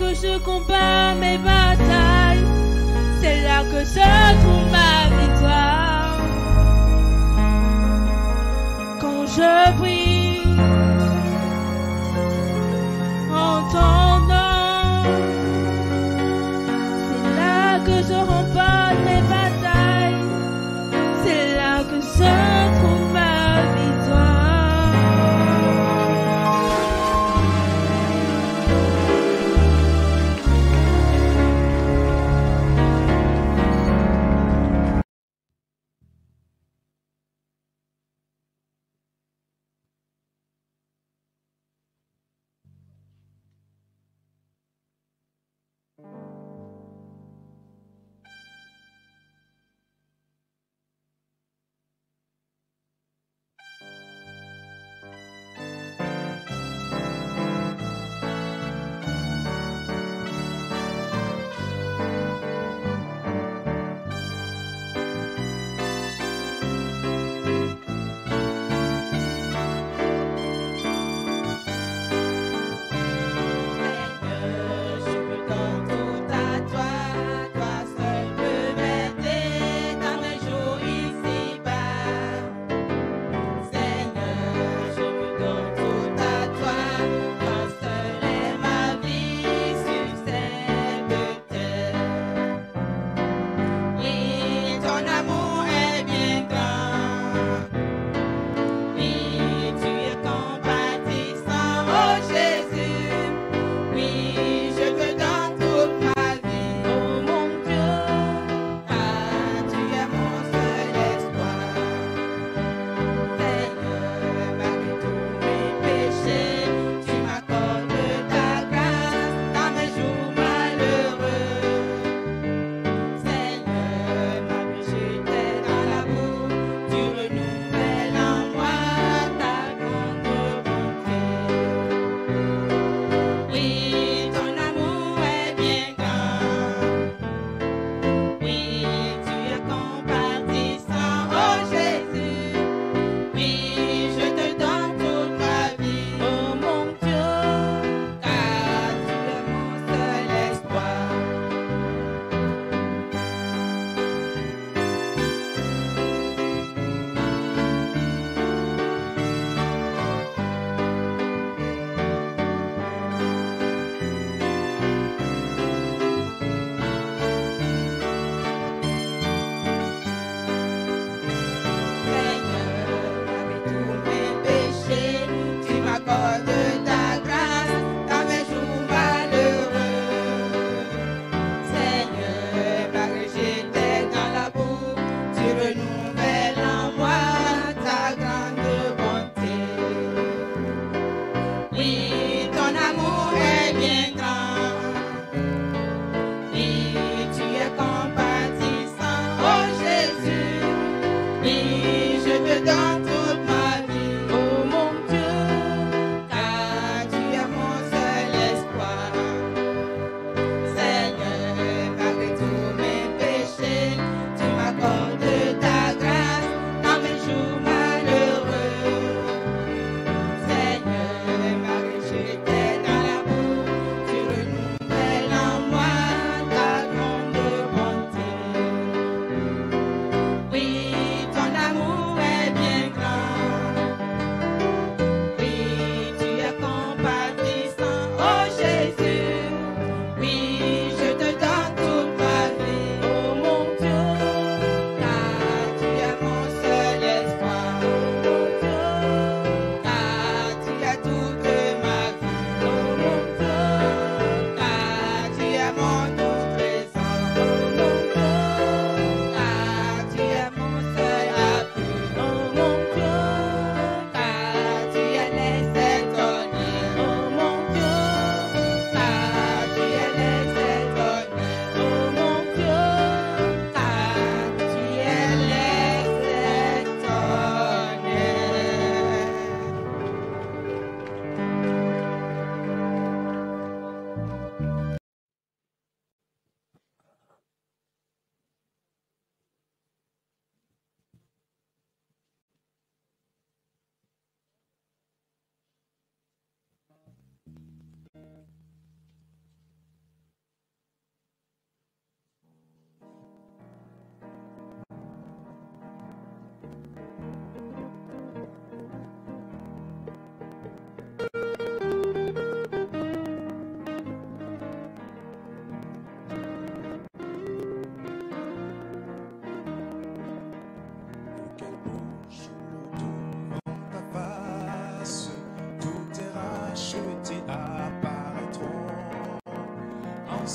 que je combats mes batailles, c'est là que se trouve ma victoire. Quand je prie en ton nom, c'est là que je remporte mes batailles, c'est là que se trouve ma victoire.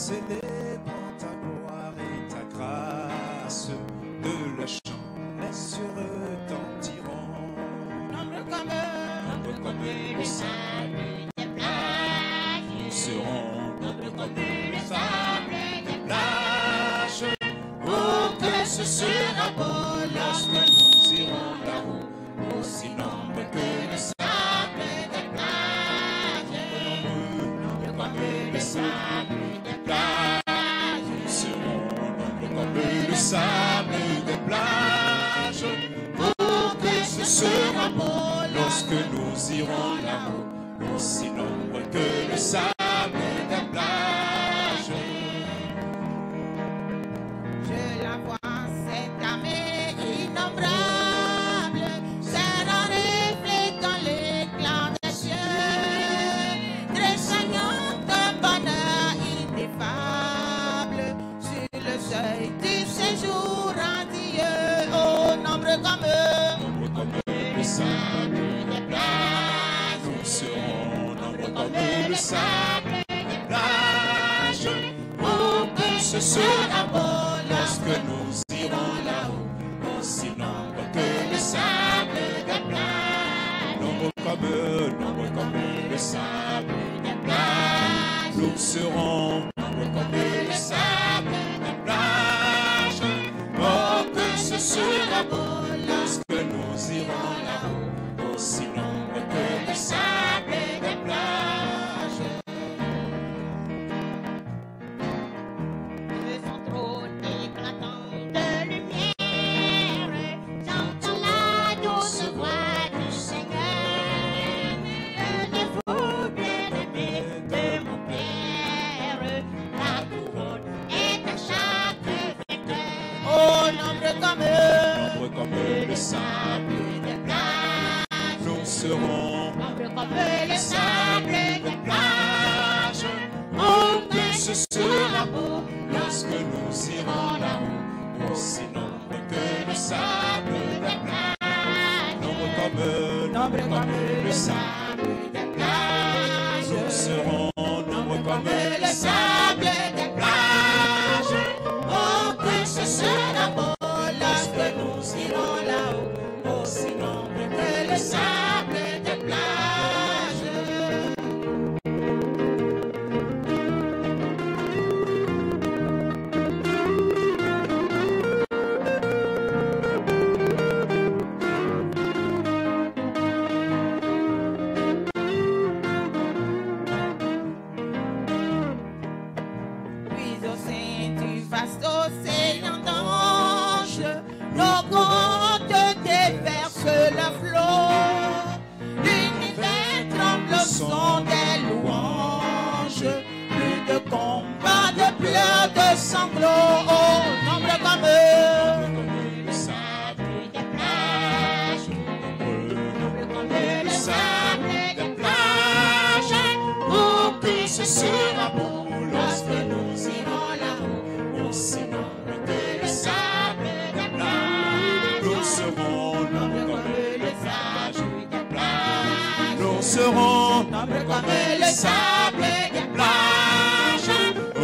célébrons ta gloire et ta grâce, de la chambre sur eux retentiront. Nombre comme le sable des plages, nous serons nombre comme le sable des plages. Oh, que ce sera beau lorsque nous irons là-haut, aussi nombre que le sable des plages. Nombre comme le sable des plages, nous serons nombre comme le sable des plages. Oh, que ce sera beau lorsque nous irons là-haut, aussi nombre que le sable des plages. Je la vois, cette armée innombrable, c'est un reflet dans l'éclat des cieux, tressaillant un bonheur ineffable, sur le seuil du séjour radieux, au nombre comme eux. Nombre comme le sable des plages, nous serons nombre comme le sable des plages. Oh, que ce sera beau lorsque nous irons là-haut, aussi nombre que le sable des plages. Nombre comme le sable des plages, nous serons nombre comme le sable des plages. Oh, que ce sera beau lorsque nous irons là-haut, aussi nombre que le sable des plages. De son trône éclatant de lumière, j'entends la douce voix du Seigneur. Levez-vous, bien-aimés de mon Père, la couronne est à chaque vainqueur. Oh, nombre comme eux, Nombre comme le sable des plages, nous serons nombre comme le sable des plages. oh, que ce sera beau lorsque nous irons là-haut, aussi nombre que le sable des plages. Nombre comme le sable des plages, nous serons nombre comme le sable des plages. Oh, que ce sera beau lorsque nous irons là-haut, aussi nombre que le sable des plages. Puis au sein du vaste océan d'anges, nos côtes déversent le flot. L'univers tremble au son des louanges. Plus de combats, de pleurs, de sanglots. Oh, nombre comme eux. Comme le sable des plages, Nombre comme le le sable sable des des plages. Oh, que ce sera beau lorsque nous irons là-haut, aussi nombre que le sable des plages. Nous serons nombre comme le sable des plages. Nous serons nombre comme le sable des plages. Oh,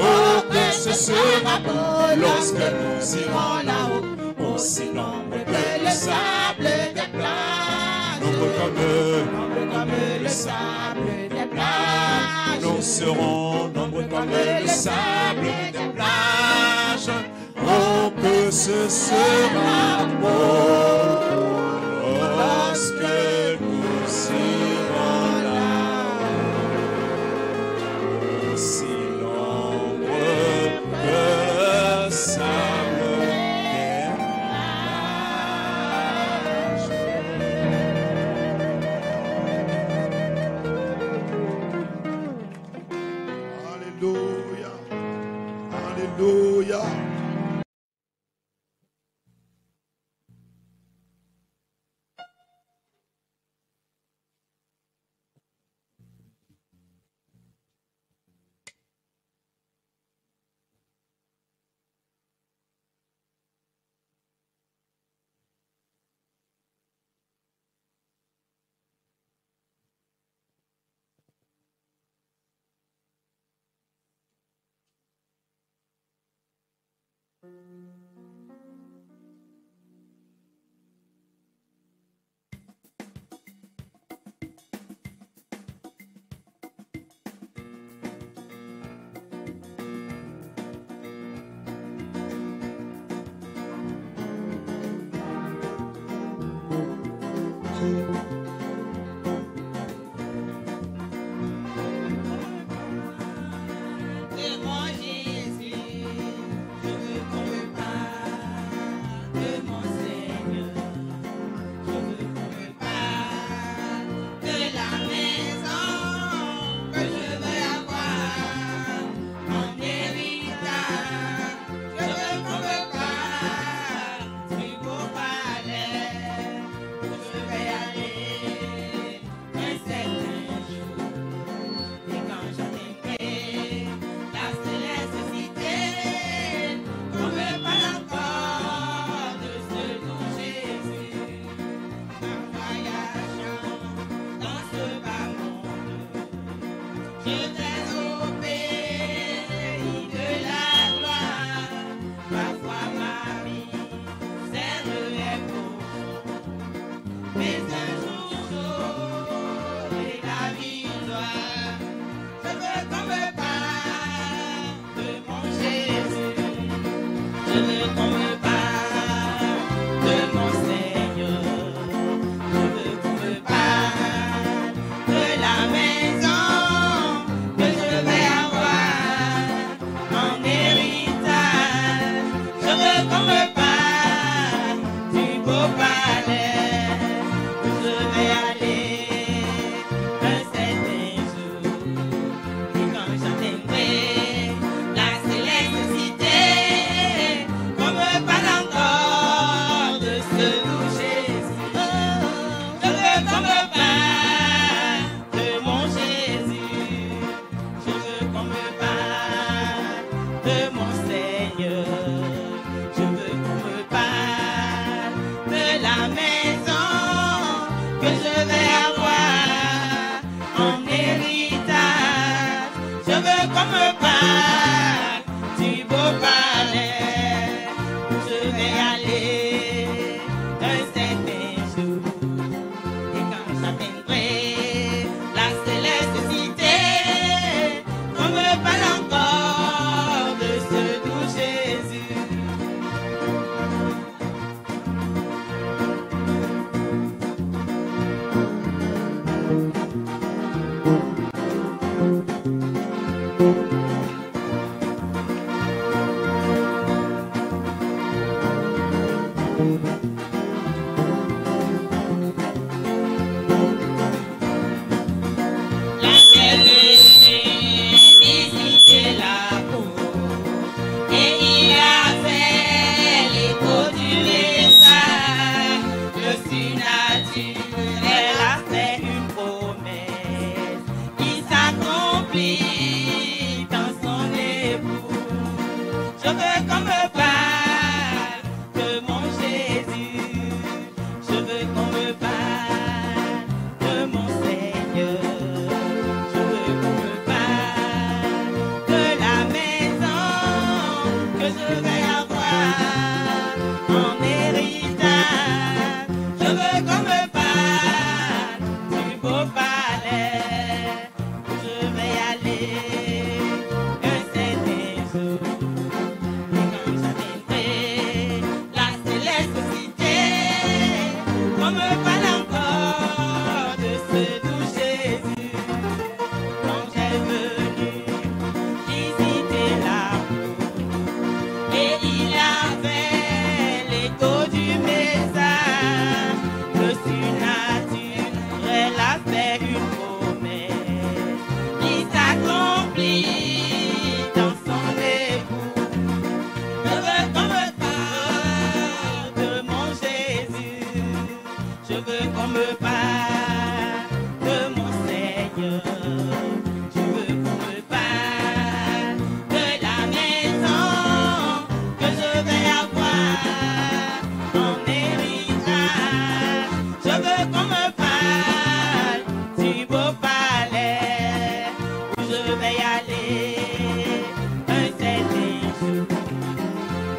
que ce sera beau lorsque nous irons là-haut, aussi nombre que le sable des plages. Nombre comme le sable des plages. Nous serons nombre comme le sable des plages. Oh, que ce sera beau lorsque nous irons là-haut, aussi nombre que le sable des plages. Alléluia. Alléluia.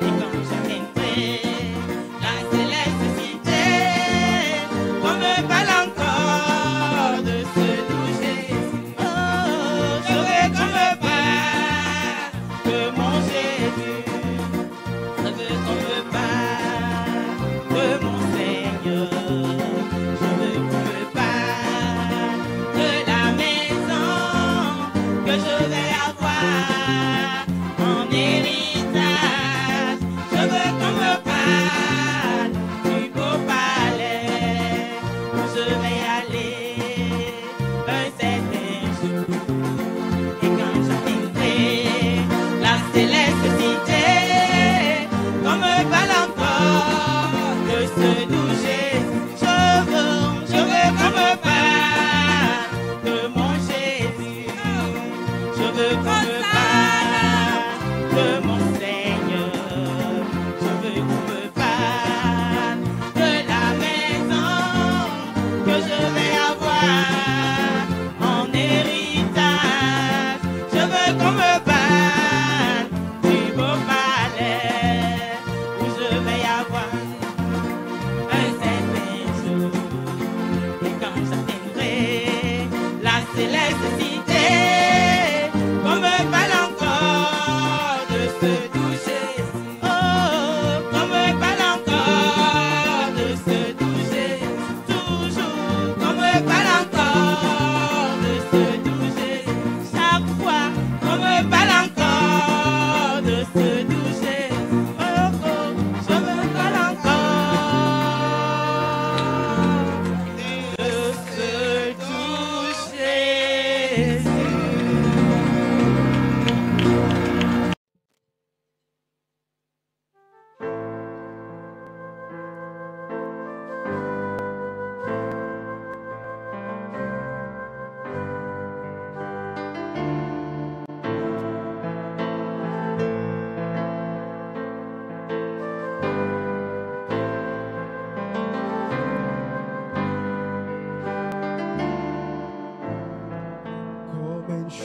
Et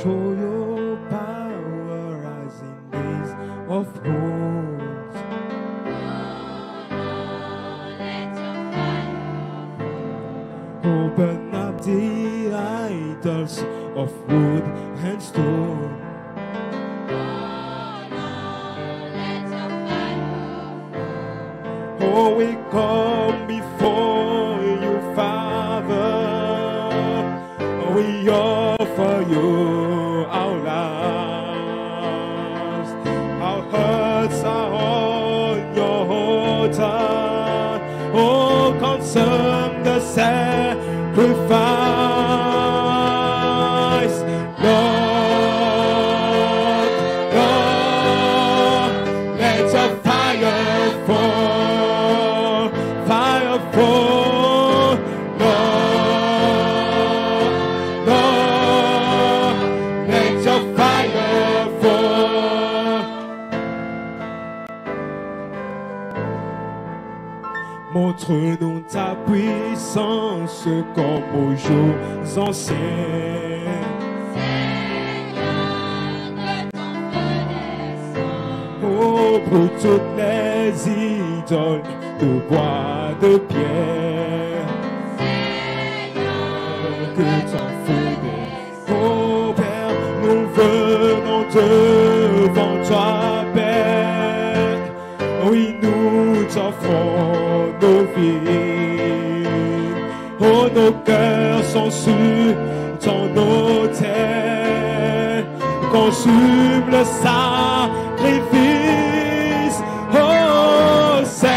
show your power as in days of old. Open up the idols of wood and stone. Oh, we come before you, Father. We offer you our lives. Our hearts are on your altar. Oh, consume the sacrifice. Lord, Lord, let your fire fall. Fire fall. Lord, Lord, let your fire fall. Montre-nous ta puissance comme aux jours anciens. Oh, pour toutes les idoles de bois, de pierre. Que ton feu descende. Oh Père, nous venons devant toi, Père. Oui, nous t'offrons nos vies. Oh, nos cœurs sont sur ton autel. Consume le sacrifice. Oh Seigneur,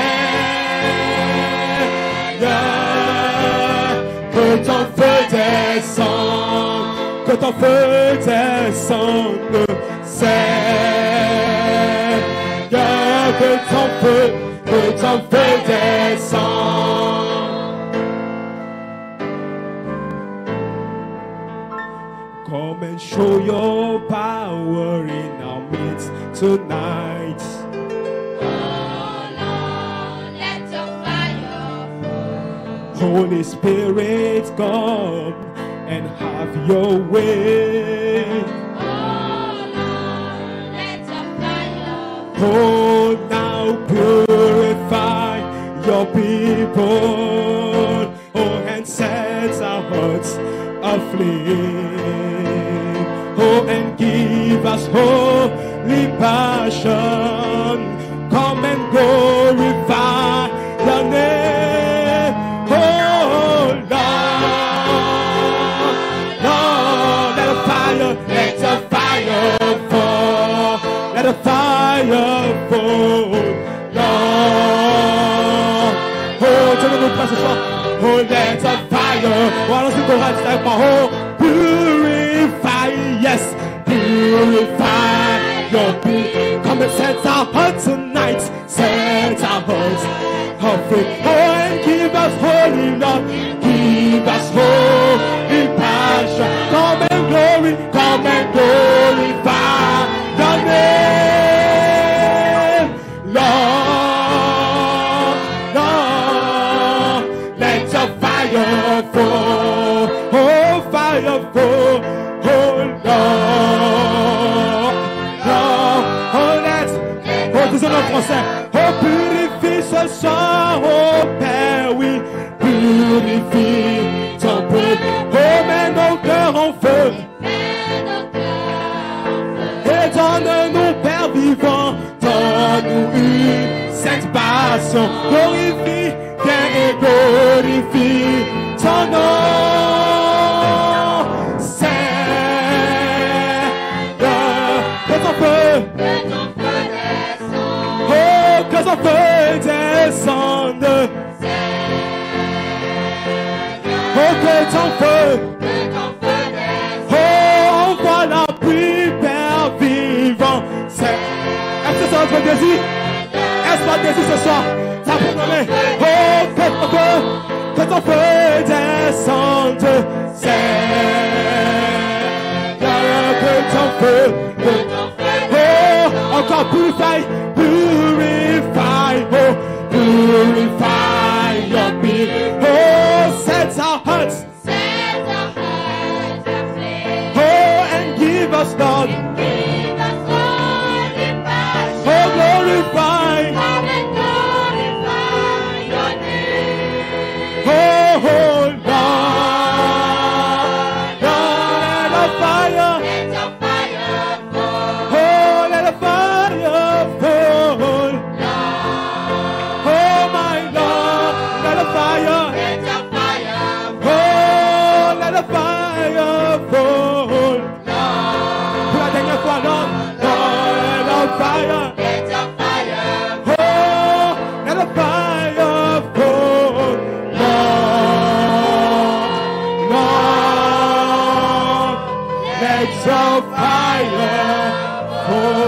que ton feu descende, que ton feu descende, Seigneur, que ton feu descende. Come and show your power in our midst tonight. Holy Spirit, come and have your way. Oh, now purify your people. Oh, and set our hearts aflame. Oh, and give us holy passion. Come and glorify your name. Oh, Lord, Lord, let the fire fall. Let the fire fall, Lord. Oh, Dieu nous prend ce soir. Oh, let the fire. Oh, allons du courage avec moi. Oh, purify, yes, purify your people. Come and set our hearts tonight. Set our hearts of faith. Oh, and give us holy love. Give us holy passion. Come and glorify your name. Lord, Lord, let your fire fall. Oh, fire fall. Oh, Lord, Lord, oh, let's, oh, disons en français. Oh, purifie ce soir, oh, Père, oui, purifie ton peuple. Oh, mets nos cœurs en feu. Et donne-nous, Père vivant, donne-nous une sainte passion. Glorifie, viens et glorifie ton nom. Seigneur, que ton feu descende. Oh, que ton feu descende. Oh, que ton feu. Oh, envoie la pluie, Père vivant. Est-ce que c'est notre désir? Est-ce notre désir ce soir? Ça peut donner. Oh, que ton feu descende. Seigneur, que ton feu. Oh, encore purify, purify, oh, purify your people. Oh, set our hearts. Oh, and give Let your fire fall